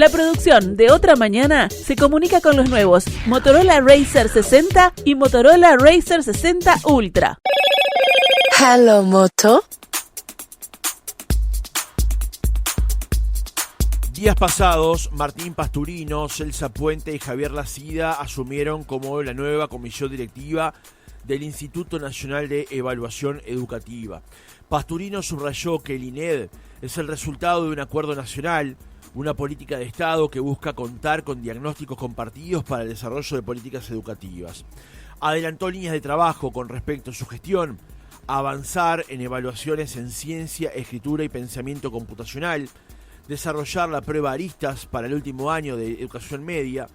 La producción de Otra Mañana se comunica con los nuevos Motorola Razr 60 y Motorola Razr 60 Ultra. Hello, Moto. Días pasados, Martín Pasturino, Celsa Puente y Javier Lacida asumieron como la nueva comisión directiva del Instituto Nacional de Evaluación Educativa. Pasturino subrayó que el INED es el resultado de un acuerdo nacional, una política de Estado que busca contar con diagnósticos compartidos para el desarrollo de políticas educativas. Adelantó líneas de trabajo con respecto a su gestión, avanzar en evaluaciones en ciencia, escritura y pensamiento computacional, desarrollar la prueba Aristas para el último año de educación media,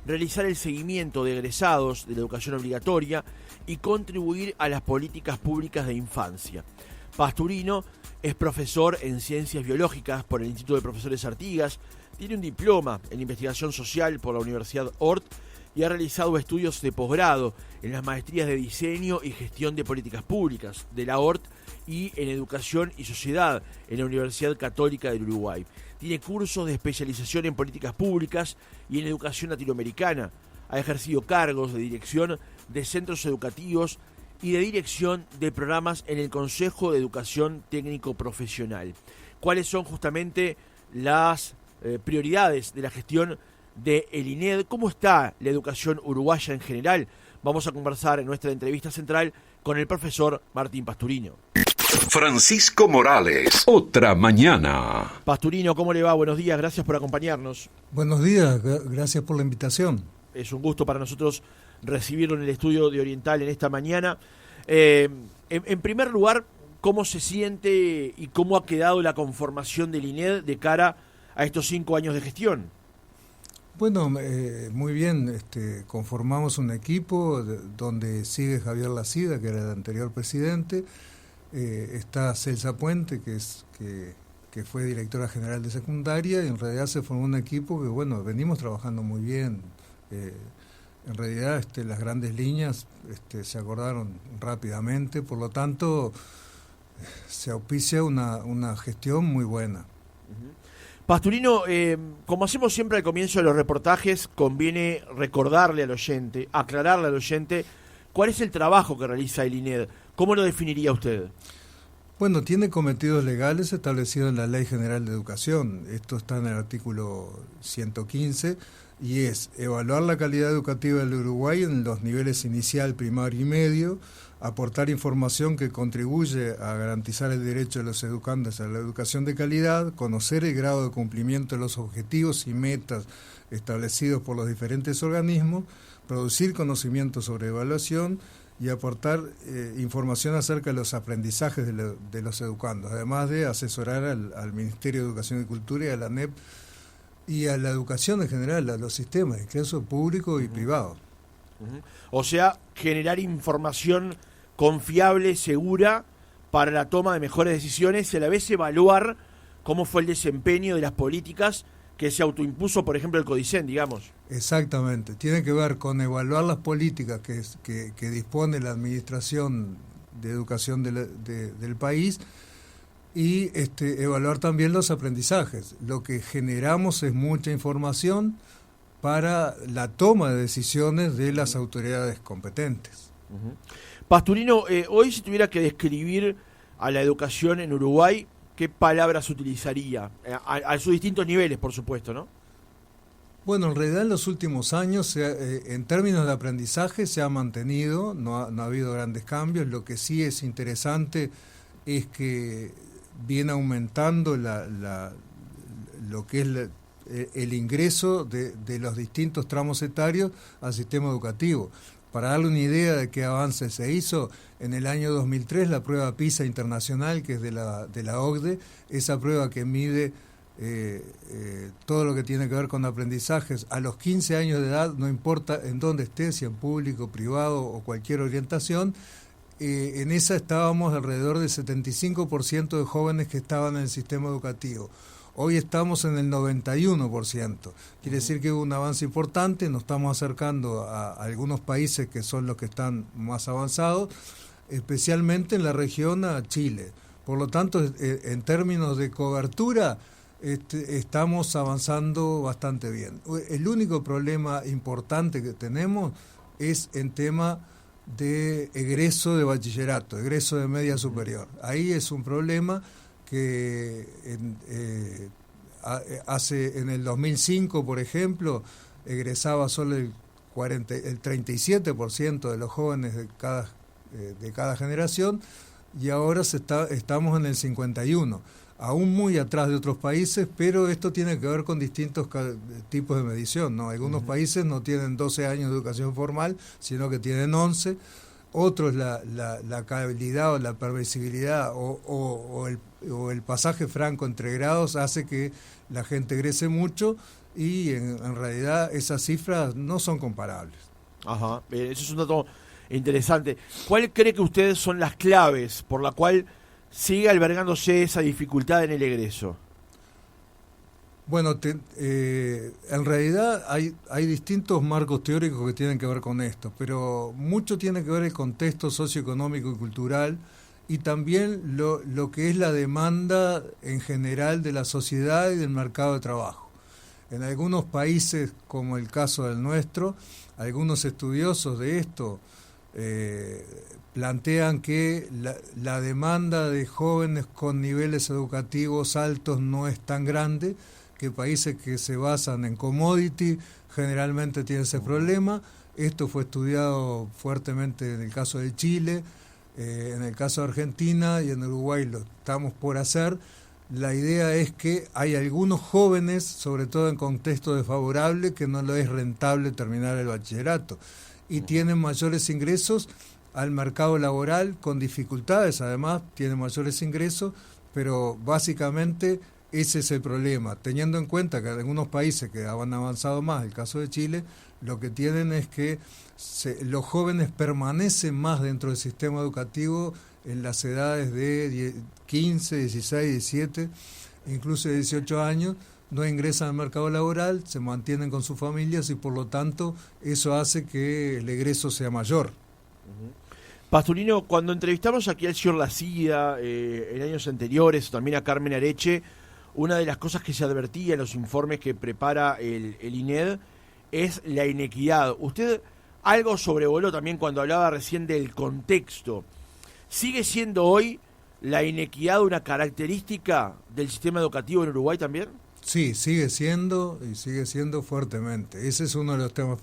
realizar el seguimiento de egresados de la educación obligatoria y contribuir a las políticas públicas de infancia. Pasturino es profesor en Ciencias Biológicas por el Instituto de Profesores Artigas, tiene un diploma en Investigación Social por la Universidad Ort y ha realizado estudios de posgrado en las maestrías de Diseño y Gestión de Políticas Públicas de la Ort y en Educación y Sociedad en la Universidad Católica del Uruguay. Tiene cursos de especialización en políticas públicas y en educación latinoamericana. Ha ejercido cargos de dirección de centros educativos y de dirección de programas en el Consejo de Educación Técnico Profesional. ¿Cuáles son justamente las prioridades de la gestión del INED? ¿Cómo está la educación uruguaya en general? Vamos a conversar en nuestra entrevista central con el profesor Martín Pasturino. Francisco Morales, Otra Mañana. Pasturino, ¿cómo le va? Buenos días, gracias por acompañarnos. Buenos días, gracias por la invitación. Es un gusto para nosotros recibirlo en el estudio de Oriental en esta mañana. En primer lugar, ¿cómo se siente y cómo ha quedado la conformación del INED de cara a estos 5 años de gestión? Bueno, muy bien, conformamos un equipo donde sigue Javier Lacida, que era el anterior presidente, está Celsa Puente, que fue directora general de secundaria, y en realidad se formó un equipo que, bueno, venimos trabajando muy bien. En realidad las grandes líneas se acordaron rápidamente, por lo tanto se auspicia una gestión muy buena. Pasturino, como hacemos siempre al comienzo de los reportajes, conviene recordarle al oyente, aclararle al oyente cuál es el trabajo que realiza el INED. ¿Cómo lo definiría usted? Bueno, tiene cometidos legales establecidos en la Ley General de Educación. Esto está en el artículo 115 y es evaluar la calidad educativa del Uruguay en los niveles inicial, primario y medio, aportar información que contribuye a garantizar el derecho de los educandos a la educación de calidad, conocer el grado de cumplimiento de los objetivos y metas establecidos por los diferentes organismos, producir conocimiento sobre evaluación y aportar información acerca de los aprendizajes de los educandos, además de asesorar al Ministerio de Educación y Cultura y a la ANEP y a la educación en general, a los sistemas, incluso público y privado. O sea, generar información confiable, segura, para la toma de mejores decisiones y a la vez evaluar cómo fue el desempeño de las políticas que se autoimpuso, por ejemplo, el CODICEN, digamos. Exactamente, tiene que ver con evaluar las políticas que dispone la Administración de Educación del país y evaluar también los aprendizajes. Lo que generamos es mucha información para la toma de decisiones de las autoridades competentes. Pasturino, hoy si tuviera que describir a la educación en Uruguay, ¿qué palabras utilizaría? A sus distintos niveles, por supuesto, ¿no? Bueno, en realidad en los últimos años, en términos de aprendizaje, se ha mantenido, no ha habido grandes cambios. Lo que sí es interesante es que viene aumentando lo que es el ingreso de los distintos tramos etarios al sistema educativo. Para darle una idea de qué avance se hizo, en el año 2003 la prueba PISA internacional, que es de la OCDE, esa prueba que mide todo lo que tiene que ver con aprendizajes a los 15 años de edad, no importa en dónde esté, si en público, privado o cualquier orientación, en esa estábamos alrededor del 75% de jóvenes que estaban en el sistema educativo. Hoy estamos en el 91%. Quiere decir que hubo un avance importante, nos estamos acercando a algunos países que son los que están más avanzados, especialmente en la región a Chile. Por lo tanto, en términos de cobertura, estamos avanzando bastante bien. El único problema importante que tenemos es en tema de egreso de bachillerato, egreso de media superior. Ahí es un problema que en el 2005, por ejemplo, egresaba solo el 37% de los jóvenes de cada generación, y ahora estamos en el 51%, aún muy atrás de otros países, pero esto tiene que ver con distintos tipos de medición, ¿no? Algunos países no tienen 12 años de educación formal, sino que tienen 11. Otros la calidad o la permisibilidad o el pasaje franco entre grados hace que la gente egrese mucho, y en realidad esas cifras no son comparables. Ajá, eso es un dato interesante. ¿Cuál cree que ustedes son las claves por la cual sigue albergándose esa dificultad en el egreso? Bueno, en realidad hay distintos marcos teóricos que tienen que ver con esto, pero mucho tiene que ver el contexto socioeconómico y cultural, y también lo que es la demanda en general de la sociedad y del mercado de trabajo. En algunos países, como el caso del nuestro, algunos estudiosos de esto plantean que la demanda de jóvenes con niveles educativos altos no es tan grande, que países que se basan en commodity generalmente tienen ese problema. Esto fue estudiado fuertemente en el caso de Chile, en el caso de Argentina, y en Uruguay lo estamos por hacer. La idea es que hay algunos jóvenes, sobre todo en contexto desfavorable, que no les es rentable terminar el bachillerato y tienen mayores ingresos al mercado laboral, con dificultades además, tienen mayores ingresos, pero básicamente ese es el problema, teniendo en cuenta que algunos países que han avanzado más, el caso de Chile, lo que tienen es que los jóvenes permanecen más dentro del sistema educativo en las edades de 15, 16, 17, incluso de 18 años, no ingresan al mercado laboral, se mantienen con sus familias, y por lo tanto eso hace que el egreso sea mayor. Pastorino, cuando entrevistamos aquí al señor Lacida en años anteriores, también a Carmen Areche, una de las cosas que se advertía en los informes que prepara el INED es la inequidad. Usted algo sobrevoló también cuando hablaba recién del contexto. ¿Sigue siendo hoy la inequidad una característica del sistema educativo en Uruguay también? Sí, sigue siendo, y sigue siendo fuertemente. Ese es uno de los temas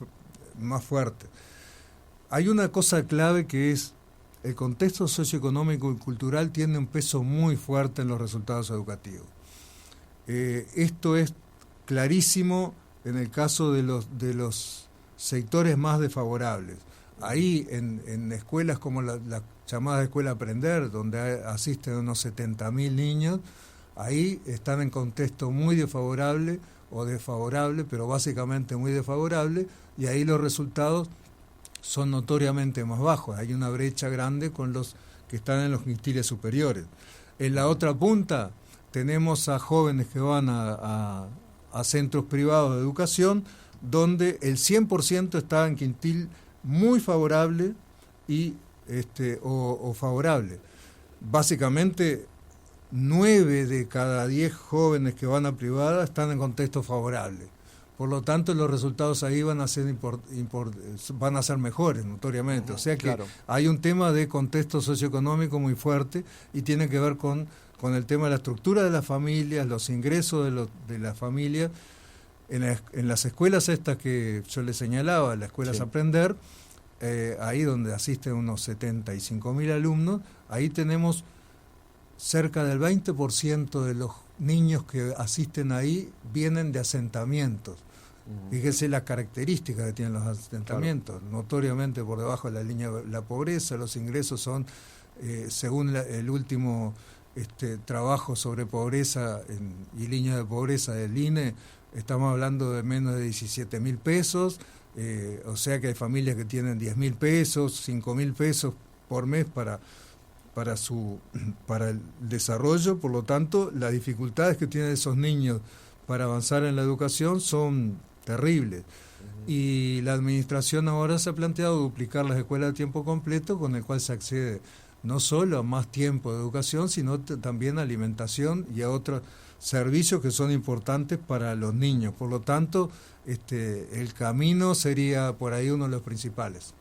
más fuertes. Hay una cosa clave que es el contexto socioeconómico y cultural tiene un peso muy fuerte en los resultados educativos. Esto es clarísimo en el caso de los sectores más desfavorables. Ahí en escuelas como la llamada Escuela Aprender, donde asisten unos 70.000 niños, ahí están en contexto muy desfavorable o desfavorable, pero básicamente muy desfavorable, y ahí los resultados son notoriamente más bajos. Hay una brecha grande con los que están en los quintiles superiores. En la otra punta tenemos a jóvenes que van a centros privados de educación, donde el 100% está en quintil muy favorable o favorable. Básicamente 9 de cada 10 jóvenes que van a privada están en contexto favorable. Por lo tanto, los resultados ahí van a ser mejores, notoriamente. O sea que claro, hay un tema de contexto socioeconómico muy fuerte, y tiene que ver con el tema de la estructura de las familias, los ingresos de las familias. En las escuelas estas que yo les señalaba, las escuelas sí. Aprender, ahí donde asisten unos 75.000 alumnos, ahí tenemos cerca del 20% de los niños que asisten ahí vienen de asentamientos. Fíjese la característica que tienen los asentamientos, claro, notoriamente por debajo de la línea de la pobreza. Los ingresos son, según el último trabajo sobre pobreza y línea de pobreza del INE, estamos hablando de menos de 17.000 pesos, o sea que hay familias que tienen 10.000 pesos, 5.000 pesos por mes para el desarrollo. Por lo tanto, las dificultades que tienen esos niños para avanzar en la educación son terribles. Y la administración ahora se ha planteado duplicar las escuelas de tiempo completo, con el cual se accede no solo a más tiempo de educación, sino también a alimentación y a otros servicios que son importantes para los niños. Por lo tanto, el camino sería por ahí uno de los principales.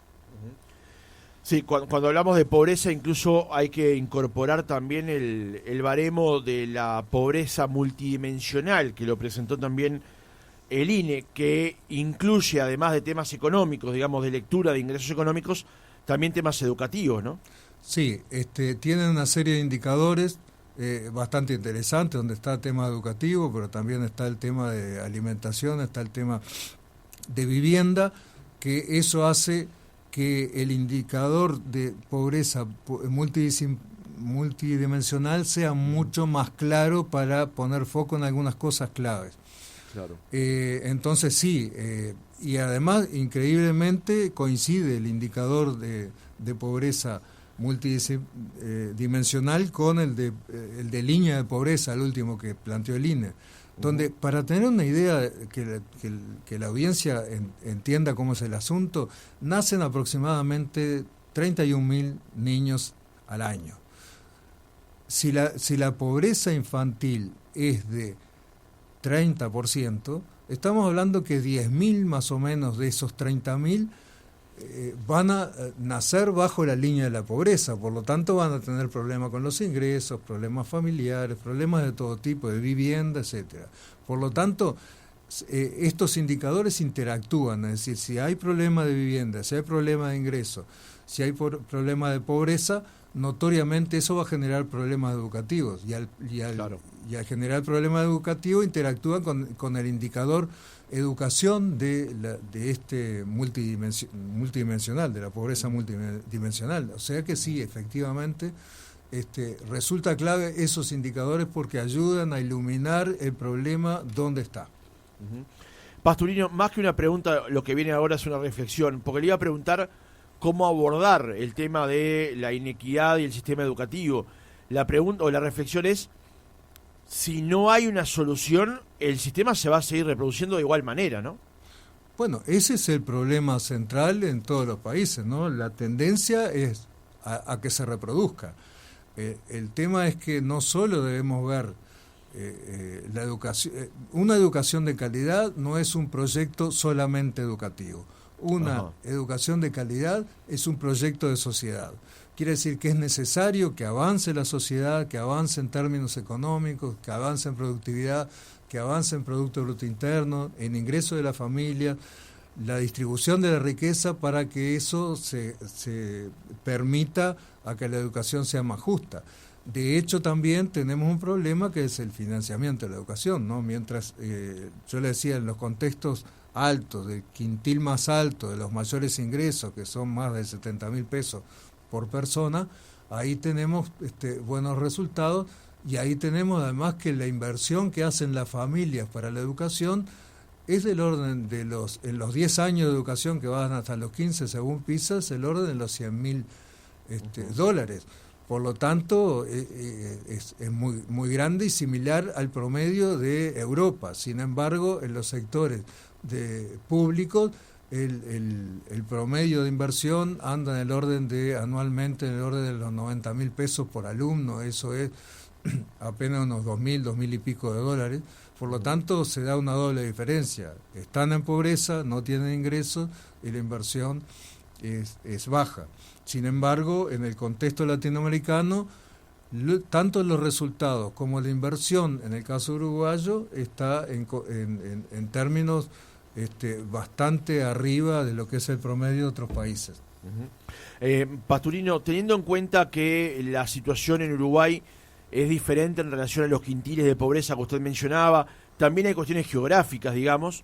Sí, cuando hablamos de pobreza incluso hay que incorporar también el baremo de la pobreza multidimensional, que lo presentó también el INE, que incluye, además de temas económicos, digamos, de lectura de ingresos económicos, también temas educativos, ¿no? Sí, tienen una serie de indicadores bastante interesantes, donde está el tema educativo, pero también está el tema de alimentación, está el tema de vivienda, que eso hace que el indicador de pobreza multidimensional sea mucho más claro para poner foco en algunas cosas claves. Claro. Entonces sí, y además increíblemente coincide el indicador de pobreza multidimensional con el de línea de pobreza, el último que planteó el INE, donde para tener una idea que la audiencia entienda cómo es el asunto, nacen aproximadamente 31.000 niños al año. Si la pobreza infantil es de 30%, estamos hablando que 10.000 más o menos de esos 30.000 van a nacer bajo la línea de la pobreza, por lo tanto van a tener problemas con los ingresos, problemas familiares, problemas de todo tipo, de vivienda, etcétera. Por lo tanto, estos indicadores interactúan, es decir, si hay problema de vivienda, si hay problema de ingresos, si hay problema de pobreza, notoriamente eso va a generar problemas educativos y al generar problemas educativos interactúan con el indicador educación de multidimensional, de la pobreza multidimensional. O sea que sí, efectivamente, resulta clave esos indicadores porque ayudan a iluminar el problema donde está. Pasturino, más que una pregunta, lo que viene ahora es una reflexión, porque le iba a preguntar cómo abordar el tema de la inequidad y el sistema educativo. La pregunta o la reflexión es, si no hay una solución, el sistema se va a seguir reproduciendo de igual manera, ¿no? Bueno, ese es el problema central en todos los países, ¿no? La tendencia es a que se reproduzca. El tema es que no solo debemos ver la educación, una educación de calidad no es un proyecto solamente educativo. Una educación de calidad es un proyecto de sociedad. Quiere decir que es necesario que avance la sociedad, que avance en términos económicos, que avance en productividad, que avance en Producto Bruto Interno, en ingreso de la familia, la distribución de la riqueza para que eso se permita a que la educación sea más justa. De hecho, también tenemos un problema que es el financiamiento de la educación, ¿no? Mientras, yo le decía, en los contextos altos, del quintil más alto, de los mayores ingresos, que son más de 70.000 pesos por persona, ahí tenemos buenos resultados y ahí tenemos además que la inversión que hacen las familias para la educación es del orden de en los 10 años de educación que van hasta los 15 según PISA, es el orden de los $100.000 dólares. Por lo tanto, es muy, muy grande y similar al promedio de Europa. Sin embargo, en los sectores públicos, el promedio de inversión anda en el orden anualmente en el orden de los 90.000 pesos por alumno, eso es apenas unos 2.000 y pico de dólares, por lo tanto se da una doble diferencia, están en pobreza, no tienen ingresos y la inversión es baja. Sin embargo, en el contexto latinoamericano, tanto los resultados como la inversión, en el caso uruguayo, está en términos bastante arriba de lo que es el promedio de otros países. Pasturino, teniendo en cuenta que la situación en Uruguay es diferente en relación a los quintiles de pobreza que usted mencionaba, también hay cuestiones geográficas, digamos,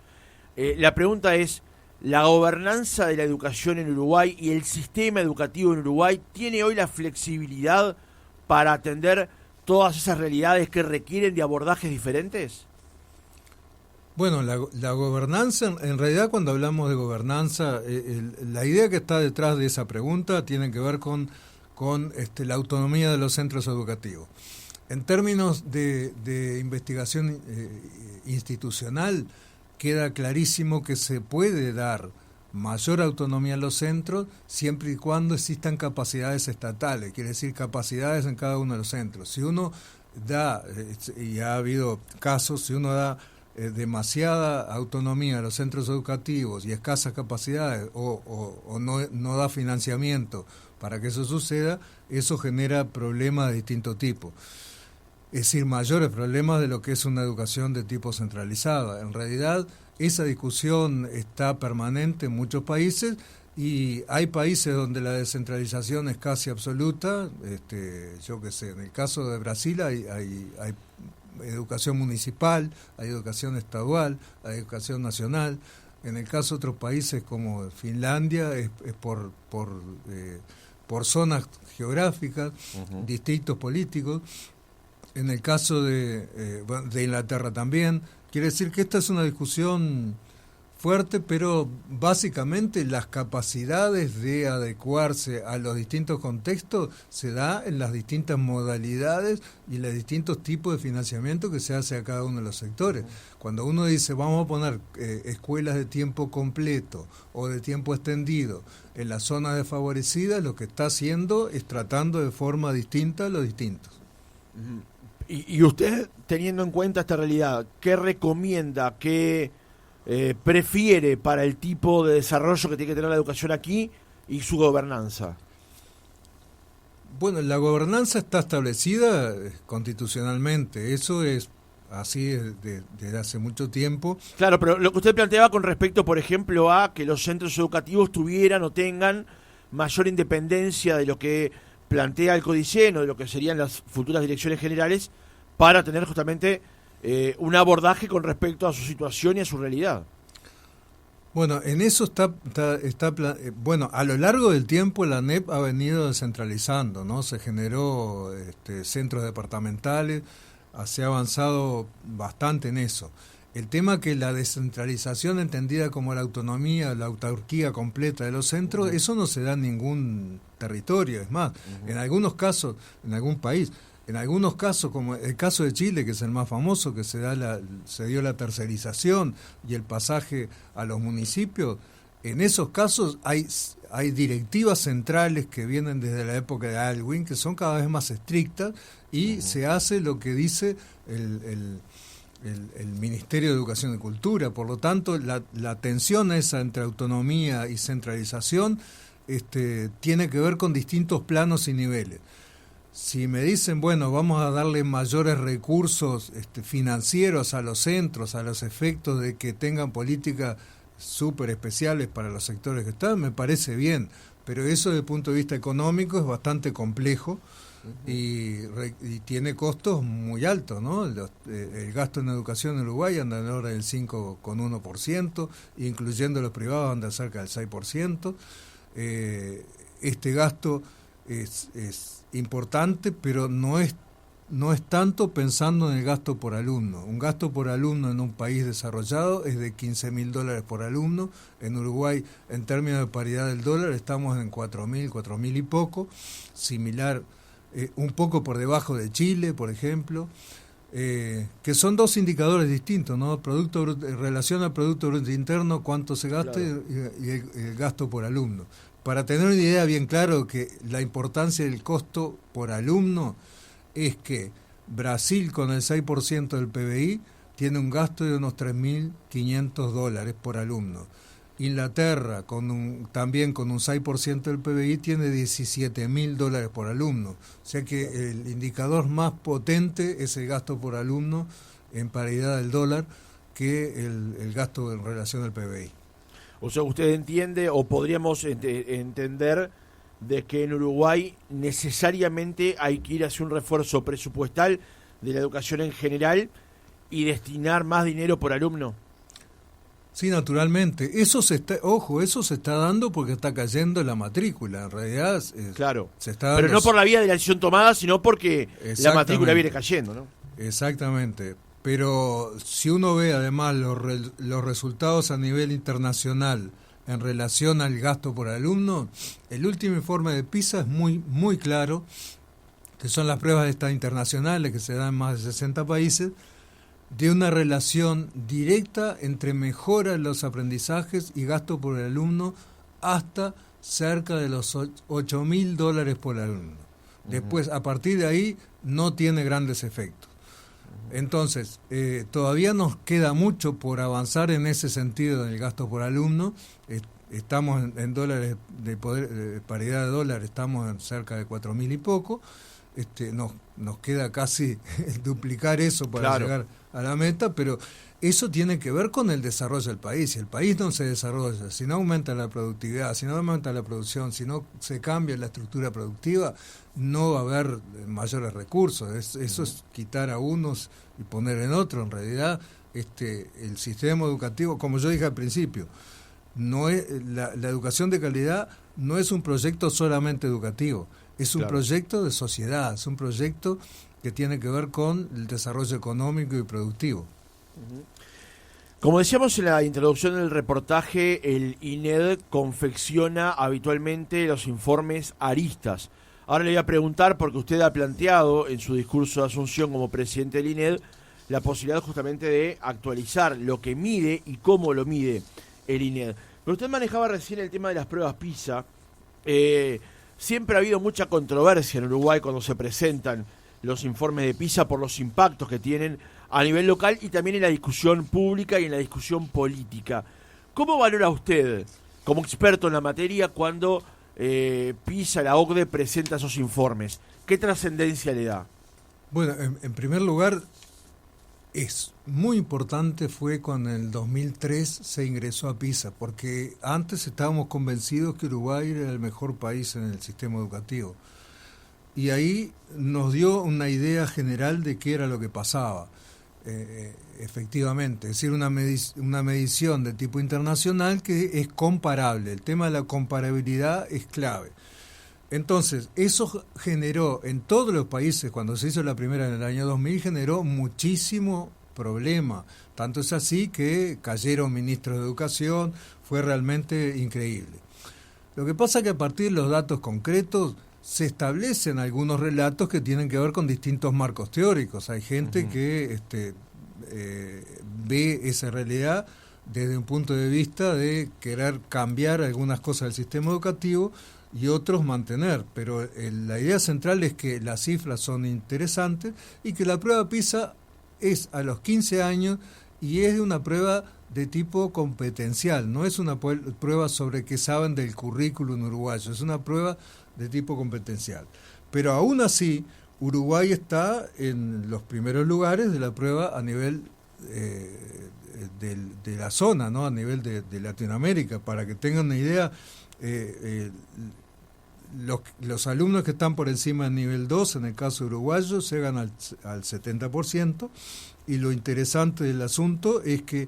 la pregunta es, ¿la gobernanza de la educación en Uruguay y el sistema educativo en Uruguay tiene hoy la flexibilidad para atender todas esas realidades que requieren de abordajes diferentes? Bueno, la gobernanza, en realidad cuando hablamos de gobernanza, la idea que está detrás de esa pregunta tiene que ver con la autonomía de los centros educativos. En términos de investigación institucional, queda clarísimo que se puede dar mayor autonomía en los centros, siempre y cuando existan capacidades estatales, quiere decir capacidades en cada uno de los centros. Si uno da, y ha habido casos, si uno da demasiada autonomía a los centros educativos y escasas capacidades o no da financiamiento para que eso suceda, eso genera problemas de distinto tipo. Es decir, mayores problemas de lo que es una educación de tipo centralizada. En realidad, esa discusión está permanente en muchos países y hay países donde la descentralización es casi absoluta. Yo qué sé, en el caso de Brasil hay educación municipal, hay educación estadual, hay educación nacional. En el caso de otros países como Finlandia es por zonas geográficas, distritos políticos. En el caso de Inglaterra también. Quiere decir que esta es una discusión fuerte, pero básicamente las capacidades de adecuarse a los distintos contextos se da en las distintas modalidades y los distintos tipos de financiamiento que se hace a cada uno de los sectores. Cuando uno dice vamos a poner escuelas de tiempo completo o de tiempo extendido en las zonas desfavorecidas, lo que está haciendo es tratando de forma distinta a los distintos. Y usted, teniendo en cuenta esta realidad, ¿qué recomienda, qué prefiere para el tipo de desarrollo que tiene que tener la educación aquí y su gobernanza? Bueno, la gobernanza está establecida constitucionalmente, eso es así desde hace mucho tiempo. Claro, pero lo que usted planteaba con respecto, por ejemplo, a que los centros educativos tuvieran o tengan mayor independencia de lo que plantea el Codicen o de lo que serían las futuras direcciones generales para tener justamente un abordaje con respecto a su situación y a su realidad. Bueno, en eso bueno, a lo largo del tiempo la ANEP ha venido descentralizando, ¿no? Se generó centros departamentales, se ha avanzado bastante en eso. El tema que la descentralización entendida como la autonomía, la autarquía completa de los centros, eso no se da en ningún territorio. Es más, en algunos casos, en algún país, en algunos casos, como el caso de Chile, que es el más famoso, que se dio la tercerización y el pasaje a los municipios, en esos casos hay directivas centrales que vienen desde la época de Aylwin, que son cada vez más estrictas, y se hace lo que dice el Ministerio de Educación y Cultura. Por lo tanto, la tensión esa entre autonomía y centralización tiene que ver con distintos planos y niveles. Si me dicen, bueno, vamos a darle mayores recursos financieros a los centros, a los efectos de que tengan políticas súper especiales para los sectores que están, me parece bien, pero eso desde el punto de vista económico es bastante complejo. Y tiene costos muy altos, ¿no? El gasto en educación en Uruguay anda en el orden del 5,1%, incluyendo los privados anda cerca del 6%. Este gasto es importante, pero no es tanto pensando en el gasto por alumno. Un gasto por alumno en un país desarrollado es de $15.000 por alumno. En Uruguay, en términos de paridad del dólar, estamos en 4.000 y poco, similar, un poco por debajo de Chile, por ejemplo, que son dos indicadores distintos, ¿no? Relación al Producto Bruto Interno, cuánto se gasta, claro, y el gasto por alumno. Para tener una idea bien claro que la importancia del costo por alumno es que Brasil, con el 6% del PBI, tiene un gasto de unos $3.500 por alumno. Inglaterra, también con un 6% del PBI, tiene $17.000 por alumno. O sea que el indicador más potente es el gasto por alumno en paridad del dólar que el gasto en relación al PBI. O sea, usted entiende, o podríamos entender, de que en Uruguay necesariamente hay que ir hacia un refuerzo presupuestal de la educación en general y destinar más dinero por alumno. Sí, naturalmente. Eso se está dando porque está cayendo la matrícula. En realidad, claro. Se está dando, pero no por la vía de la decisión tomada, sino porque la matrícula viene cayendo, ¿no? Exactamente. Pero si uno ve además los resultados a nivel internacional en relación al gasto por alumno, el último informe de PISA es muy, muy claro, que son las pruebas estas internacionales que se dan en más de 60 países. de una relación directa entre mejora en los aprendizajes y gasto por alumno hasta cerca de los $8.000 por alumno. Después, a partir de ahí, no tiene grandes efectos. Entonces, todavía nos queda mucho por avanzar en ese sentido del gasto por alumno. Estamos en dólares de paridad de dólar, estamos en cerca de 4.000 y poco. Nos queda casi duplicar eso para llegar a la meta, pero eso tiene que ver con el desarrollo del país. Si el país no se desarrolla, si no aumenta la productividad, si no aumenta la producción, si no se cambia la estructura productiva, no va a haber mayores recursos. Eso es quitar a unos y poner en otro. En realidad, el sistema educativo, como yo dije al principio, no es la educación de calidad no es un proyecto solamente educativo, es un proyecto de sociedad, es un proyecto que tiene que ver con el desarrollo económico y productivo. Como decíamos en la introducción del reportaje, el INED confecciona habitualmente los informes aristas. Ahora le voy a preguntar, porque usted ha planteado en su discurso de asunción como presidente del INED la posibilidad justamente de actualizar lo que mide y cómo lo mide el INED. Pero usted manejaba recién el tema de las pruebas PISA. Siempre ha habido mucha controversia en Uruguay cuando se presentan los informes de PISA por los impactos que tienen a nivel local y también en la discusión pública y en la discusión política. ¿Cómo valora usted, como experto en la materia, cuando PISA, la OCDE, presenta esos informes? ¿Qué trascendencia le da? Bueno, en primer lugar, es muy importante fue cuando en el 2003 se ingresó a PISA, porque antes estábamos convencidos que Uruguay era el mejor país en el sistema educativo. Y ahí nos dio una idea general de qué era lo que pasaba, efectivamente. Es decir, una medición de tipo internacional que es comparable. El tema de la comparabilidad es clave. Entonces, eso generó en todos los países, cuando se hizo la primera en el año 2000, generó muchísimo problema. Tanto es así que cayeron ministros de educación, fue realmente increíble. Lo que pasa es que a partir de los datos concretos se establecen algunos relatos que tienen que ver con distintos marcos teóricos. Hay gente que ve esa realidad desde un punto de vista de querer cambiar algunas cosas del sistema educativo y otros mantener, pero la idea central es que las cifras son interesantes y que la prueba PISA es a los 15 años y es una prueba de tipo competencial, no es una prueba sobre qué saben del currículum uruguayo, es una prueba de tipo competencial. Pero aún así, Uruguay está en los primeros lugares de la prueba a nivel de la zona, ¿no? A nivel de Latinoamérica. Para que tengan una idea, los alumnos que están por encima del nivel 2, en el caso uruguayo, llegan al 70%, y lo interesante del asunto es que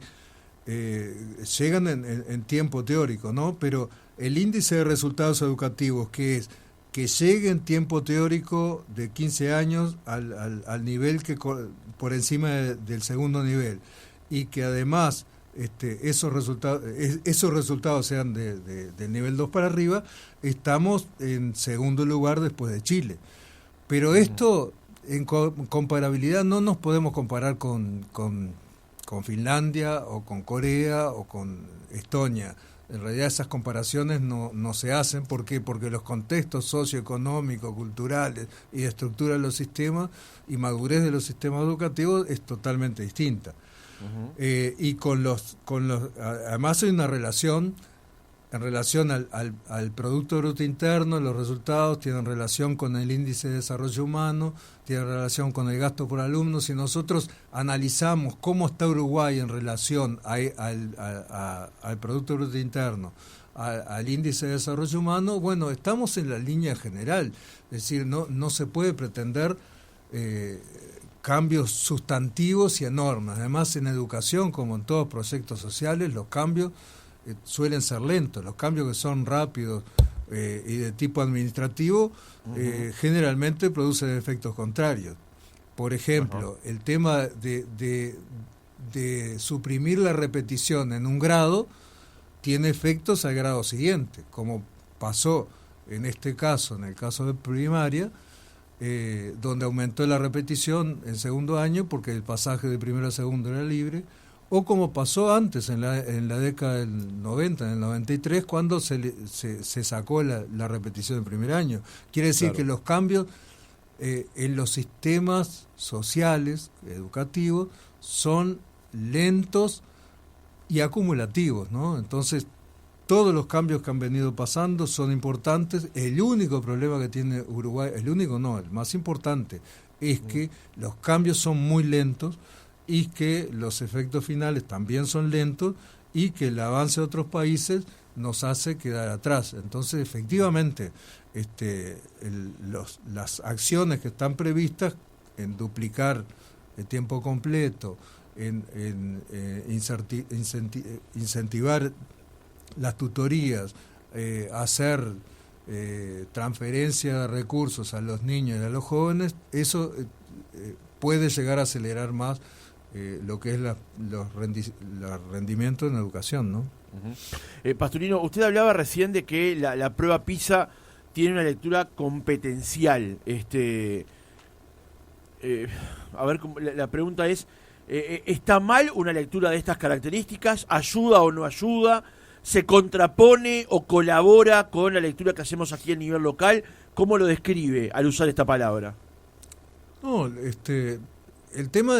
llegan en tiempo teórico, ¿no? Pero el índice de resultados educativos, que es que llegue en tiempo teórico de 15 años al nivel que por encima del segundo nivel, y que además esos resultados sean del nivel 2 para arriba, estamos en segundo lugar después de Chile. Pero esto, en comparabilidad, no nos podemos comparar con Finlandia o con Corea o con Estonia. En realidad esas comparaciones no se hacen. ¿Por qué? Porque los contextos socioeconómicos, culturales y de estructura de los sistemas y madurez de los sistemas educativos es totalmente distinta. Y además hay una relación en relación al Producto Bruto Interno. Los resultados tienen relación con el índice de desarrollo humano, tienen relación con el gasto por alumno. Si nosotros analizamos cómo está Uruguay en relación al Producto Bruto Interno, al índice de desarrollo humano, bueno, estamos en la línea general. Es decir, no se puede pretender cambios sustantivos y enormes. Además, en educación, como en todos proyectos sociales, los cambios suelen ser lentos. Los cambios que son rápidos y de tipo administrativo generalmente producen efectos contrarios. Por ejemplo, el tema de suprimir la repetición en un grado tiene efectos al grado siguiente, como pasó en este caso, en el caso de primaria, donde aumentó la repetición en segundo año porque el pasaje de primero a segundo era libre, o como pasó antes en la década del 90, en el 93, cuando se sacó la repetición del primer año. Quiere decir que los cambios en los sistemas sociales, educativos, son lentos y acumulativos, ¿no? Entonces, todos los cambios que han venido pasando son importantes. El único problema que tiene Uruguay, el único no, el más importante, es que los cambios son muy lentos y que los efectos finales también son lentos y que el avance de otros países nos hace quedar atrás. Entonces, efectivamente, las acciones que están previstas en duplicar el tiempo completo, en incentivar las tutorías, hacer transferencia de recursos a los niños y a los jóvenes, eso puede llegar a acelerar más lo que es los rendimientos en educación, ¿no? Pastorino, usted hablaba recién de que la prueba PISA tiene una lectura competencial. A ver, la pregunta es, ¿está mal una lectura de estas características? ¿Ayuda o no ayuda? ¿Se contrapone o colabora con la lectura que hacemos aquí a nivel local? ¿Cómo lo describe al usar esta palabra? No, el tema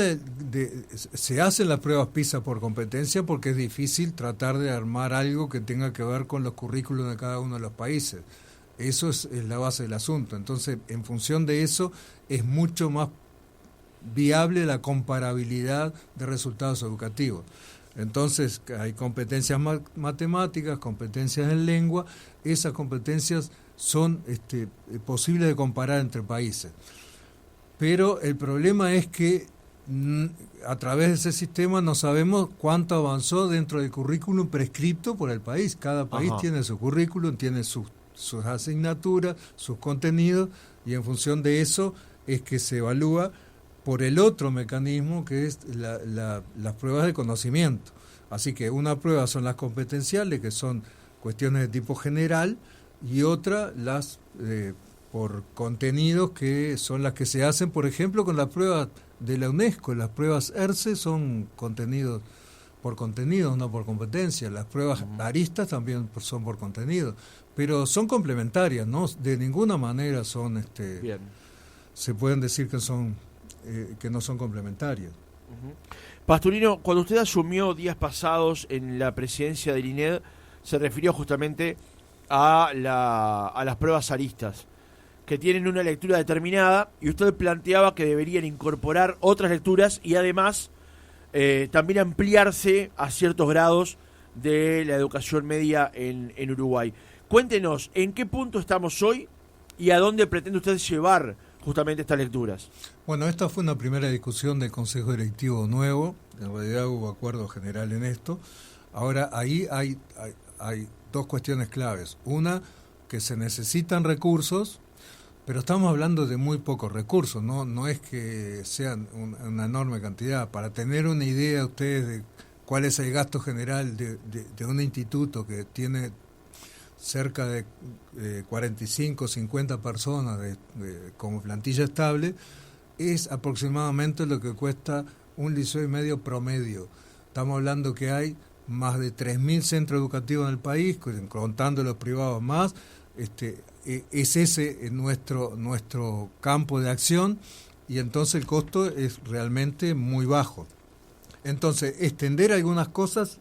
se hacen las pruebas PISA por competencia porque es difícil tratar de armar algo que tenga que ver con los currículos de cada uno de los países. Eso es la base del asunto. Entonces, en función de eso, es mucho más viable la comparabilidad de resultados educativos. Entonces, hay competencias matemáticas, competencias en lengua. Esas competencias son posibles de comparar entre países. Pero el problema es que a través de ese sistema no sabemos cuánto avanzó dentro del currículum prescripto por el país. Cada país tiene su currículum, tiene sus asignaturas, sus contenidos, y en función de eso es que se evalúa por el otro mecanismo que es las pruebas de conocimiento. Así que una prueba son las competenciales, que son cuestiones de tipo general, y otra las por contenidos, que son las que se hacen, por ejemplo, con las pruebas de la UNESCO. Las pruebas ERCE son contenidos por contenidos, no por competencia. Las pruebas aristas también son por contenido, pero son complementarias, ¿no? De ninguna manera son se pueden decir que no son complementarias. Pastorino, cuando usted asumió días pasados en la presidencia del INED, se refirió justamente a las pruebas aristas, que tienen una lectura determinada, y usted planteaba que deberían incorporar otras lecturas y además también ampliarse a ciertos grados de la educación media en Uruguay. Cuéntenos, ¿en qué punto estamos hoy y a dónde pretende usted llevar justamente estas lecturas? Bueno, esta fue una primera discusión del Consejo Directivo nuevo. En realidad hubo acuerdo general en esto. Ahora, ahí hay dos cuestiones claves. Una, que se necesitan recursos, pero estamos hablando de muy pocos recursos, no es que sean una enorme cantidad. Para tener una idea ustedes de cuál es el gasto general de un instituto que tiene cerca de 45, 50 personas como plantilla estable, es aproximadamente lo que cuesta un liceo y medio promedio. Estamos hablando que hay más de 3.000 centros educativos en el país, contando los privados más. Es ese nuestro campo de acción, y entonces el costo es realmente muy bajo. Entonces, extender algunas cosas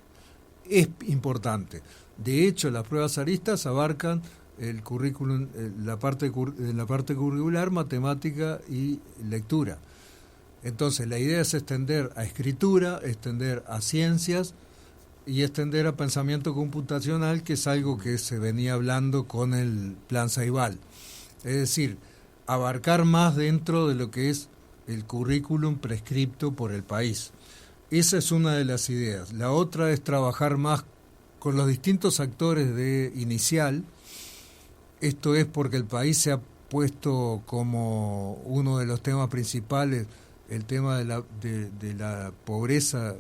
es importante. De hecho, las pruebas aristas abarcan el currículum, la parte curricular, matemática y lectura. Entonces, la idea es extender a escritura, extender a ciencias y extender a pensamiento computacional, que es algo que se venía hablando con el Plan Ceibal. Es decir, abarcar más dentro de lo que es el currículum prescripto por el país. Esa es una de las ideas. La otra es trabajar más con los distintos actores de inicial. Esto es porque el país se ha puesto como uno de los temas principales el tema de la pobreza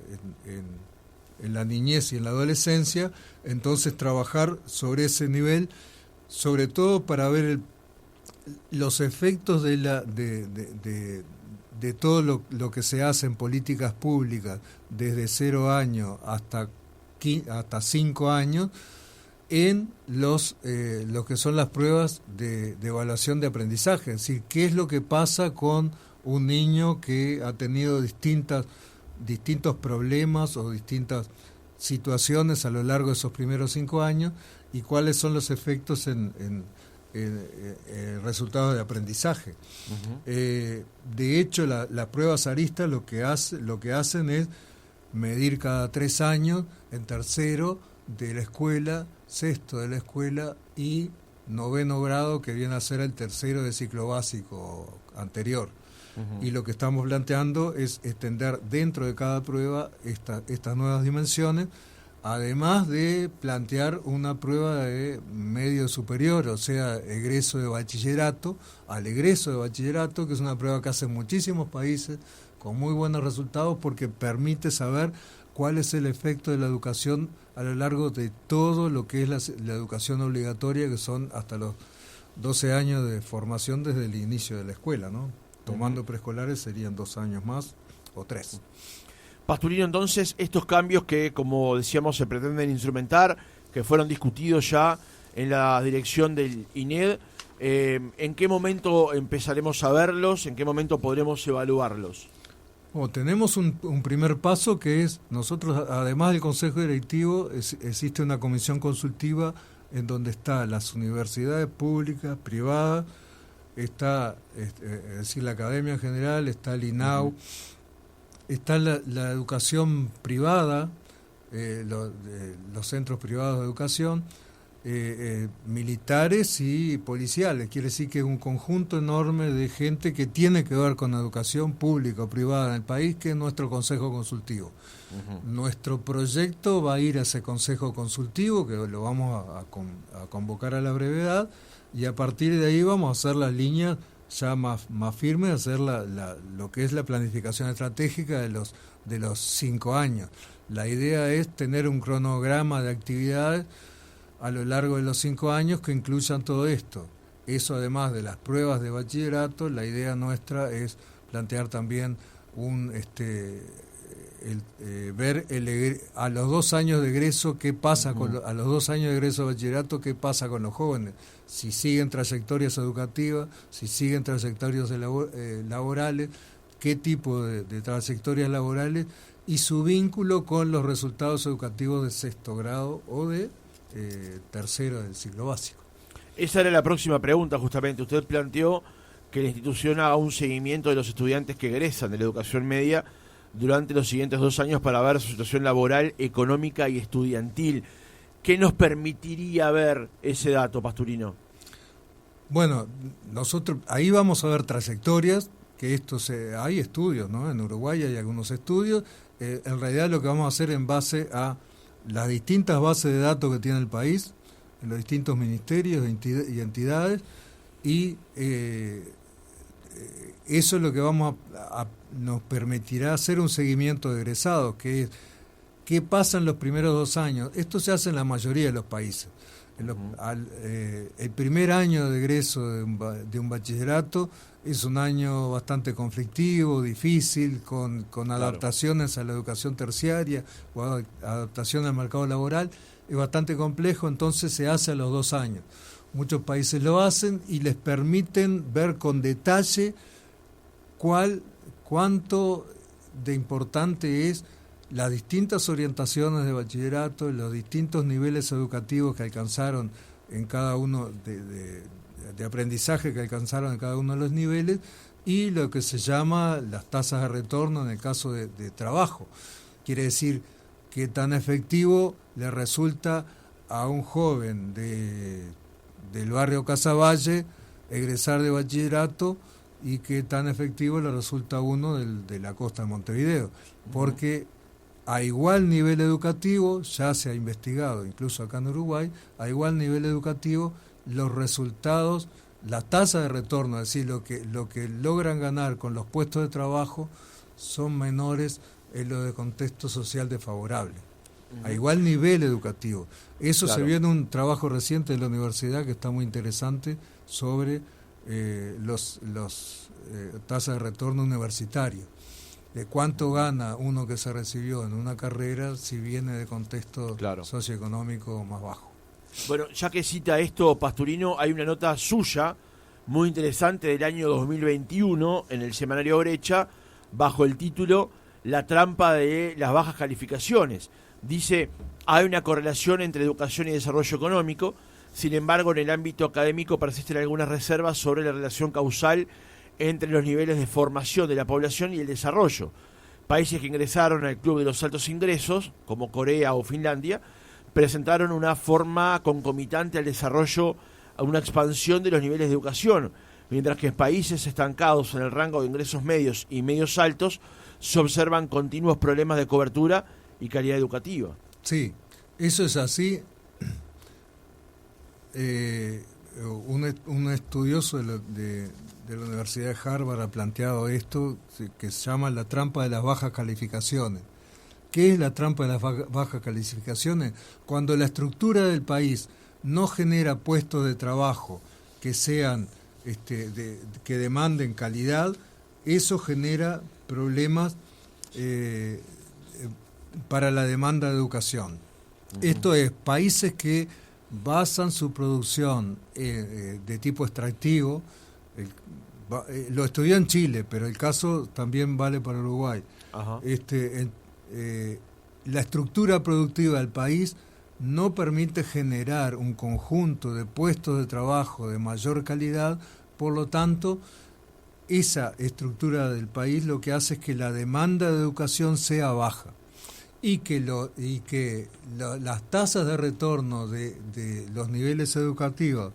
en la niñez y en la adolescencia. Entonces trabajar sobre ese nivel, sobre todo para ver los efectos de todo lo que se hace en políticas públicas desde 0 años hasta 5 años en lo que son las pruebas de evaluación de aprendizaje. Es decir, qué es lo que pasa con un niño que ha tenido distintos problemas o distintas situaciones a lo largo de esos primeros 5 años y cuáles son los efectos en resultados de aprendizaje. De hecho, las pruebas aristas lo que hacen es medir cada 3 años en tercero de la escuela, sexto de la escuela y 9º grado, que viene a ser el tercero de ciclo básico anterior. Y lo que estamos planteando es extender dentro de cada prueba estas nuevas dimensiones, además de plantear una prueba de medio superior, o sea, egreso de bachillerato, al egreso de bachillerato, que es una prueba que hacen muchísimos países con muy buenos resultados porque permite saber cuál es el efecto de la educación a lo largo de todo lo que es la educación obligatoria, que son hasta los 12 años de formación desde el inicio de la escuela, ¿no? Tomando preescolares serían 2 años más o 3. Pasturino, entonces, estos cambios que, como decíamos, se pretenden instrumentar, que fueron discutidos ya en la dirección del INED, ¿en qué momento empezaremos a verlos? ¿En qué momento podremos evaluarlos? Bueno, tenemos un primer paso que es, nosotros, además del Consejo Directivo, existe una comisión consultiva en donde están las universidades públicas, privadas, está es decir, la Academia en general, está el INAU, está la educación privada, los centros privados de educación, militares y policiales. Quiere decir que es un conjunto enorme de gente que tiene que ver con la educación pública o privada en el país, que es nuestro Consejo Consultivo. Nuestro proyecto va a ir a ese Consejo Consultivo, que lo vamos a convocar a la brevedad, y a partir de ahí vamos a hacer las líneas ya más firmes, hacer lo que es la planificación estratégica de los 5 años. La idea es tener un cronograma de actividades a lo largo de los 5 años que incluyan todo esto. Eso, además de las pruebas de bachillerato, la idea nuestra es plantear también ver a los 2 años de egreso qué pasa a los 2 años de egreso de bachillerato, qué pasa con los jóvenes, si siguen trayectorias educativas, si siguen trayectorias laborales, qué tipo de trayectorias laborales y su vínculo con los resultados educativos de 6º grado o de tercero del ciclo básico. Esa era la próxima pregunta, justamente. Usted planteó que la institución haga un seguimiento de los estudiantes que egresan de la educación media durante los siguientes 2 años para ver su situación laboral, económica y estudiantil. ¿Qué nos permitiría ver ese dato, Pasturino? Bueno, nosotros ahí vamos a ver trayectorias, que hay estudios, ¿no? En Uruguay hay algunos estudios. En realidad lo que vamos a hacer en base a las distintas bases de datos que tiene el país, en los distintos ministerios y entidades, y eso es lo que nos permitirá hacer un seguimiento de egresados, que es qué pasa en los primeros 2 años. Esto se hace en la mayoría de los países. El primer año de egreso de un bachillerato es un año bastante conflictivo, difícil, con adaptaciones a la educación terciaria o adaptación al mercado laboral. Es bastante complejo, entonces se hace a los 2 años. Muchos países lo hacen y les permiten ver con detalle cuánto de importante es las distintas orientaciones de bachillerato, los distintos niveles educativos que alcanzaron en cada uno de aprendizaje que alcanzaron en cada uno de los niveles, y lo que se llama las tasas de retorno en el caso de trabajo. Quiere decir qué tan efectivo le resulta a un joven del barrio Casaballe egresar de bachillerato y qué tan efectivo le resulta a uno de la costa de Montevideo, porque a igual nivel educativo, ya se ha investigado, incluso acá en Uruguay, a igual nivel educativo, los resultados, la tasa de retorno, es decir, lo que logran ganar con los puestos de trabajo, son menores en lo de contexto social desfavorable. A igual nivel educativo. Eso claro. Se vio en un trabajo reciente de la universidad que está muy interesante sobre los tasas de retorno universitario, de cuánto gana uno que se recibió en una carrera si viene de contexto socioeconómico más bajo. Bueno, ya que cita esto Pasturino, hay una nota suya muy interesante del año 2021 en el semanario Brecha bajo el título La trampa de las bajas calificaciones. Dice, hay una correlación entre educación y desarrollo económico, sin embargo en el ámbito académico persisten algunas reservas sobre la relación causal entre los niveles de formación de la población y el desarrollo. Países que ingresaron al club de los altos ingresos, como Corea o Finlandia, presentaron una forma concomitante al desarrollo, a una expansión de los niveles de educación, mientras que en países estancados en el rango de ingresos medios y medios altos se observan continuos problemas de cobertura y calidad educativa. Sí, eso es así. Un estudioso de la Universidad de Harvard ha planteado esto, que se llama la trampa de las bajas calificaciones. ¿Qué es la trampa de las bajas calificaciones? Cuando la estructura del país no genera puestos de trabajo que sean que demanden calidad, eso genera problemas para la demanda de educación. Uh-huh. Esto es, países que basan su producción de tipo extractivo, lo estudió en Chile, pero el caso también vale para Uruguay. Uh-huh. La estructura productiva del país no permite generar un conjunto de puestos de trabajo de mayor calidad, por lo tanto, esa estructura del país lo que hace es que la demanda de educación sea baja y que las tasas de retorno de los niveles educativos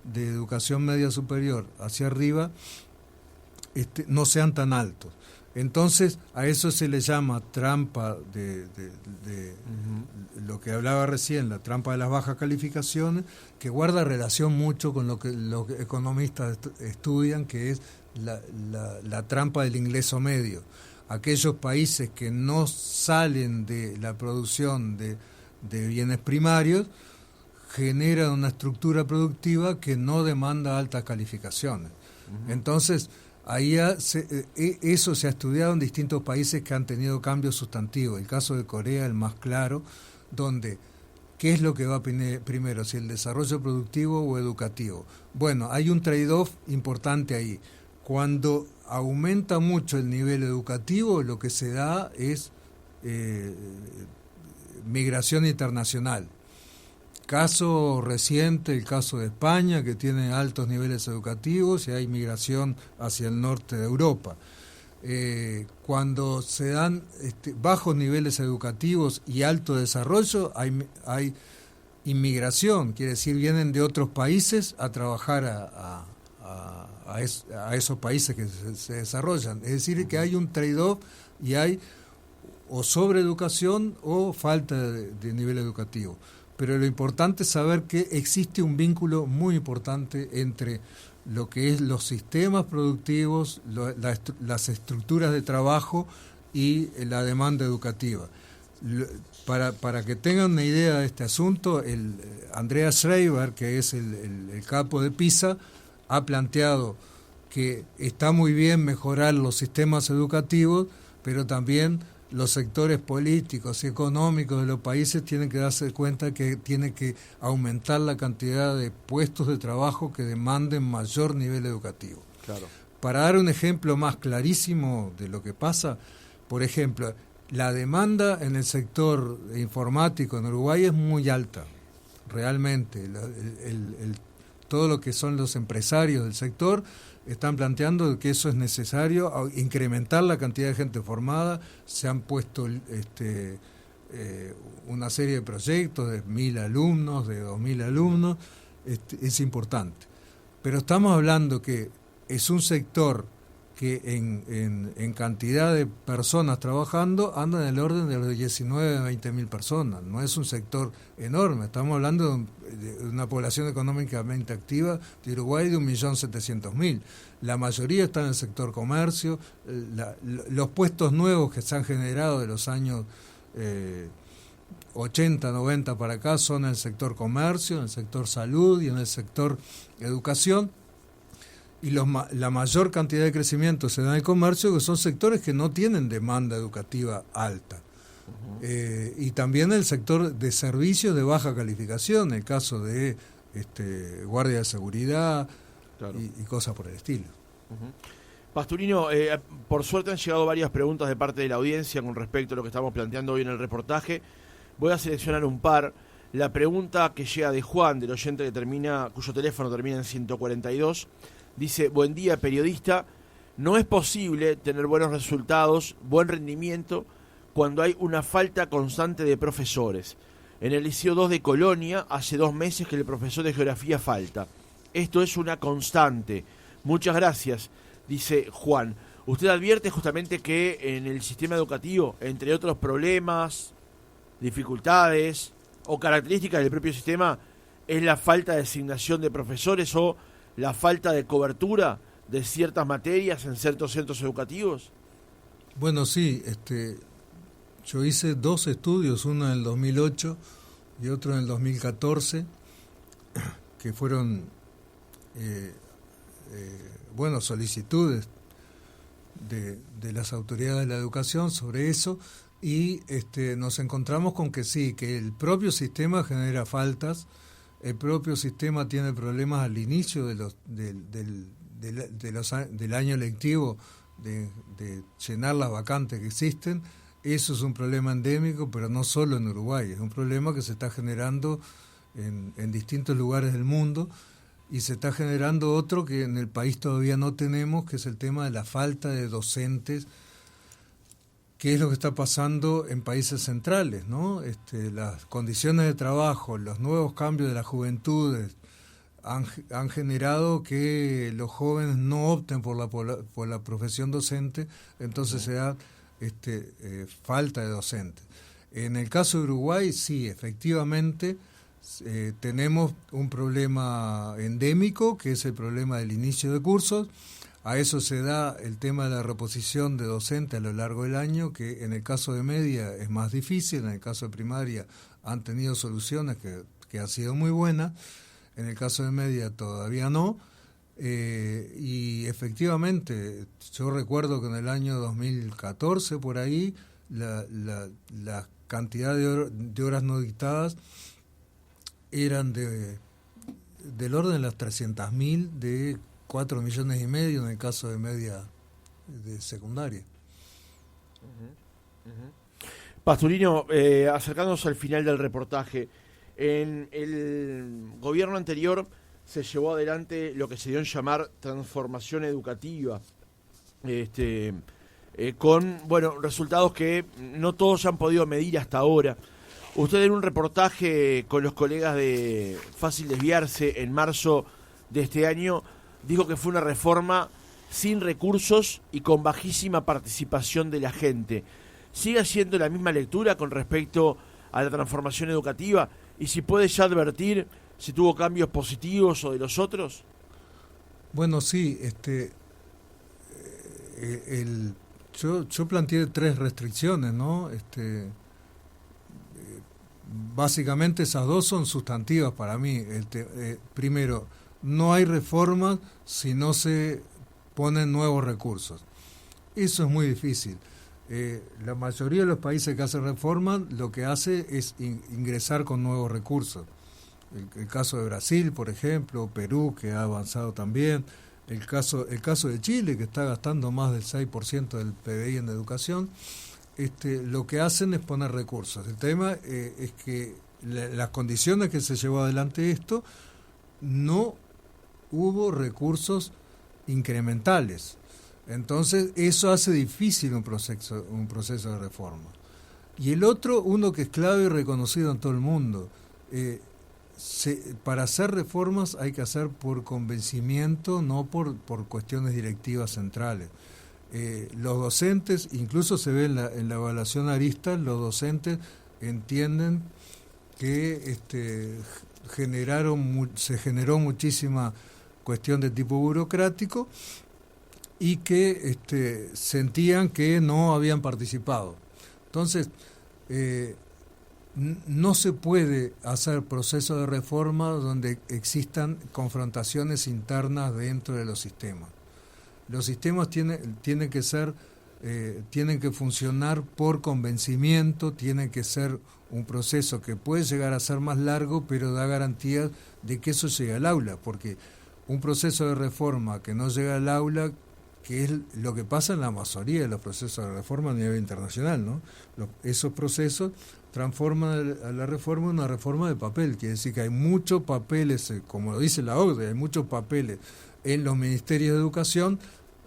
de educación media superior hacia arriba no sean tan altos. Entonces, a eso se le llama trampa de uh-huh. Lo que hablaba recién, la trampa de las bajas calificaciones, que guarda relación mucho con lo que los economistas estudian, que es la trampa del ingreso medio. Aquellos países que no salen de la producción de bienes primarios generan una estructura productiva que no demanda altas calificaciones. Uh-huh. Entonces, ahí eso se ha estudiado en distintos países que han tenido cambios sustantivos. El caso de Corea, el más claro, donde ¿qué es lo que va primero? Si el desarrollo productivo o educativo. Bueno, hay un trade-off importante ahí. Cuando aumenta mucho el nivel educativo, lo que se da es migración internacional. Caso reciente, el caso de España, que tiene altos niveles educativos y hay migración hacia el norte de Europa. Cuando se dan bajos niveles educativos y alto desarrollo, hay inmigración, quiere decir, vienen de otros países a trabajar a esos países que se desarrollan. Es decir, que hay un trade-off y hay o sobreeducación o falta de nivel educativo. Pero lo importante es saber que existe un vínculo muy importante entre lo que es los sistemas productivos, las estructuras de trabajo y la demanda educativa. Para que tengan una idea de este asunto, Andreas Schreiber, que es el capo de PISA, ha planteado que está muy bien mejorar los sistemas educativos, pero también los sectores políticos y económicos de los países tienen que darse cuenta que tiene que aumentar la cantidad de puestos de trabajo que demanden mayor nivel educativo. Claro. Para dar un ejemplo más clarísimo de lo que pasa, por ejemplo, la demanda en el sector informático en Uruguay es muy alta, realmente. Todo lo que son los empresarios del sector están planteando que eso es necesario, incrementar la cantidad de gente formada. Se han puesto una serie de proyectos de 1.000 alumnos, de 2.000 alumnos, es importante. Pero estamos hablando que es un sector que en cantidad de personas trabajando anda en el orden de los 19 a 20.000 personas. No es un sector enorme. Estamos hablando de una población económicamente activa de Uruguay de 1.700.000. La mayoría está en el sector comercio. Los puestos nuevos que se han generado de los años 80, 90 para acá son en el sector comercio, en el sector salud y en el sector educación. y la mayor cantidad de crecimiento se da en el comercio, que son sectores que no tienen demanda educativa alta. Y también el sector de servicios de baja calificación, el caso de guardia de seguridad, claro, y cosas por el estilo. Pasturino, por suerte han llegado varias preguntas de parte de la audiencia con respecto a lo que estamos planteando hoy en el reportaje. Voy a seleccionar un par. La pregunta que llega de Juan, del oyente cuyo teléfono termina en 142, dice: buen día, periodista. No es posible tener buenos resultados, buen rendimiento, cuando hay una falta constante de profesores. En el Liceo 2 de Colonia, hace 2 meses que el profesor de geografía falta. Esto es una constante. Muchas gracias, dice Juan. Usted advierte justamente que en el sistema educativo, entre otros problemas, dificultades o características del propio sistema, es la falta de asignación de profesores o la falta de cobertura de ciertas materias en ciertos centros educativos. Bueno, sí, yo hice 2 estudios, uno en el 2008 y otro en el 2014, que fueron solicitudes de las autoridades de la educación sobre eso, y nos encontramos con que sí, que el propio sistema genera faltas, el propio sistema tiene problemas al inicio del año lectivo de llenar las vacantes que existen. Eso es un problema endémico, pero no solo en Uruguay, es un problema que se está generando en distintos lugares del mundo, y se está generando otro que en el país todavía no tenemos, que es el tema de la falta de docentes, que es lo que está pasando en países centrales, ¿no? Las condiciones de trabajo, los nuevos cambios de las juventudes han generado que los jóvenes no opten por la profesión docente, entonces se da falta de docentes. En el caso de Uruguay, sí, efectivamente, tenemos un problema endémico, que es el problema del inicio de cursos. A eso se da el tema de la reposición de docentes a lo largo del año, que en el caso de media es más difícil, en el caso de primaria han tenido soluciones que han sido muy buenas, en el caso de media todavía no. Y efectivamente, yo recuerdo que en el año 2014, por ahí, la cantidad de horas no dictadas eran del orden de las 300.000, de 4,5 millones en el caso de media de secundaria. Pasturino, acercándonos al final del reportaje, en el gobierno anterior se llevó adelante lo que se dio en llamar transformación educativa, con resultados que no todos han podido medir hasta ahora. Usted en un reportaje con los colegas de Fácil Desviarse en marzo de este año dijo que fue una reforma sin recursos y con bajísima participación de la gente. ¿Sigue haciendo la misma lectura con respecto a la transformación educativa? Y si puede ya advertir si tuvo cambios positivos o de los otros. Bueno, sí, yo planteé 3 restricciones, ¿no? Básicamente esas 2 son sustantivas para mí. Primero, no hay reformas si no se ponen nuevos recursos. Eso es muy difícil. La mayoría de los países que hacen reformas lo que hace es ingresar con nuevos recursos. El caso de Brasil, por ejemplo, Perú, que ha avanzado también, el caso de Chile, que está gastando más del 6% del PBI en educación. Lo que hacen es poner recursos. El tema es que las condiciones que se llevó adelante esto, no hubo recursos incrementales. Entonces eso hace difícil un proceso de reforma. Y el otro, uno que es clave y reconocido en todo el mundo, para hacer reformas hay que hacer por convencimiento, no por cuestiones directivas centrales. Los docentes, incluso se ve en la evaluación Aristas, los docentes entienden que se generó muchísima cuestión de tipo burocrático y que sentían que no habían participado. Entonces, no se puede hacer procesos de reforma donde existan confrontaciones internas dentro de los sistemas. Los sistemas tienen que ser, tienen que funcionar por convencimiento, tienen que ser un proceso que puede llegar a ser más largo, pero da garantía de que eso llegue al aula, porque un proceso de reforma que no llega al aula, que es lo que pasa en la mayoría de los procesos de reforma a nivel internacional, ¿no? Esos procesos transforman a la reforma en una reforma de papel, quiere decir que hay muchos papeles, como lo dice la OCDE, hay muchos papeles en los ministerios de educación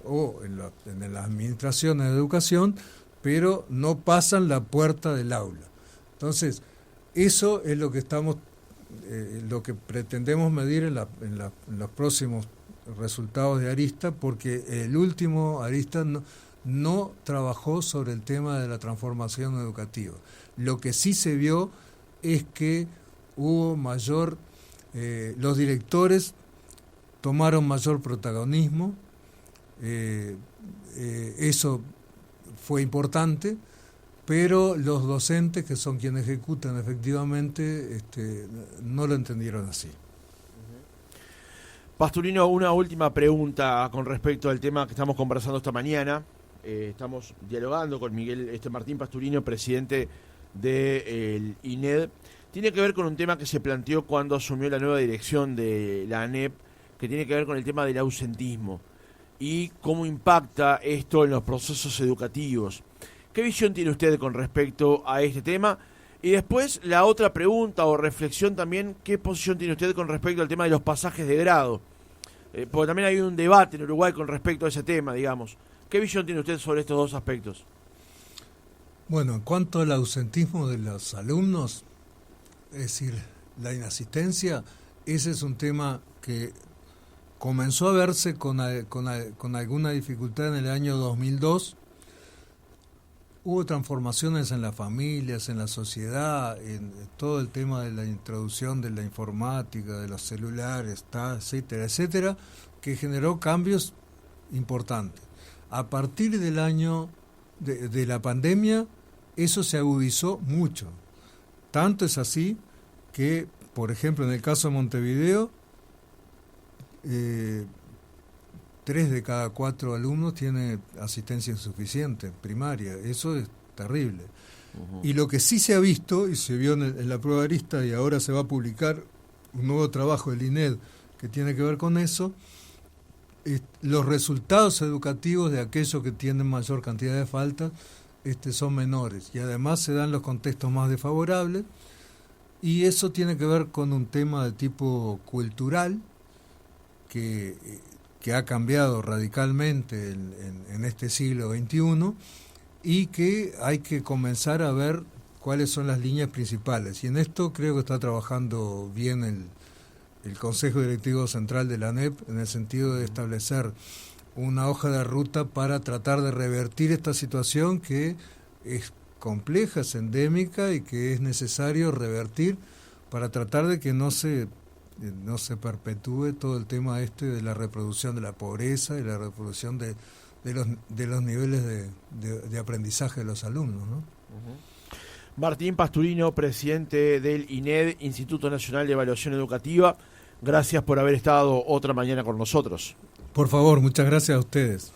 o en las administraciones de educación, pero no pasan la puerta del aula. Entonces, eso es lo que lo que pretendemos medir en los próximos resultados de Arista, porque el último Arista no trabajó sobre el tema de la transformación educativa. Lo que sí se vio es que hubo los directores tomaron mayor protagonismo, eso fue importante, pero los docentes, que son quienes ejecutan efectivamente, no lo entendieron así. Pasturino, una última pregunta con respecto al tema que estamos conversando esta mañana. Estamos dialogando con Martín Pasturino, presidente del INED. Tiene que ver con un tema que se planteó cuando asumió la nueva dirección de la ANEP, que tiene que ver con el tema del ausentismo y cómo impacta esto en los procesos educativos. ¿Qué visión tiene usted con respecto a este tema? Y después la otra pregunta o reflexión también, ¿qué posición tiene usted con respecto al tema de los pasajes de grado? Porque también hay un debate en Uruguay con respecto a ese tema, digamos. ¿Qué visión tiene usted sobre estos dos aspectos? Bueno, en cuanto al ausentismo de los alumnos, es decir, la inasistencia, ese es un tema que comenzó a verse con alguna dificultad en el año 2002. Hubo transformaciones en las familias, en la sociedad, en todo el tema de la introducción de la informática, de los celulares, etcétera, etcétera, que generó cambios importantes. A partir del año de la pandemia, eso se agudizó mucho. Tanto es así que, por ejemplo, en el caso de Montevideo, 3 de cada 4 alumnos tienen asistencia insuficiente primaria. Eso es terrible. Uh-huh. Y lo que sí se ha visto, y se vio en la prueba de Arista, y ahora se va a publicar un nuevo trabajo del INED que tiene que ver con eso, los resultados educativos de aquellos que tienen mayor cantidad de faltas son menores. Y además se dan los contextos más desfavorables, y eso tiene que ver con un tema de tipo cultural que ha cambiado radicalmente en este siglo XXI y que hay que comenzar a ver cuáles son las líneas principales. Y en esto creo que está trabajando bien el Consejo Directivo Central de la ANEP, en el sentido de establecer una hoja de ruta para tratar de revertir esta situación que es compleja, es endémica y que es necesario revertir para tratar de que no se perpetúe todo el tema de la reproducción de la pobreza y la reproducción de los niveles de aprendizaje de los alumnos, ¿no? Uh-huh. Martín Pasturino, presidente del INED, Instituto Nacional de Evaluación Educativa, gracias por haber estado otra mañana con nosotros. Por favor, muchas gracias a ustedes.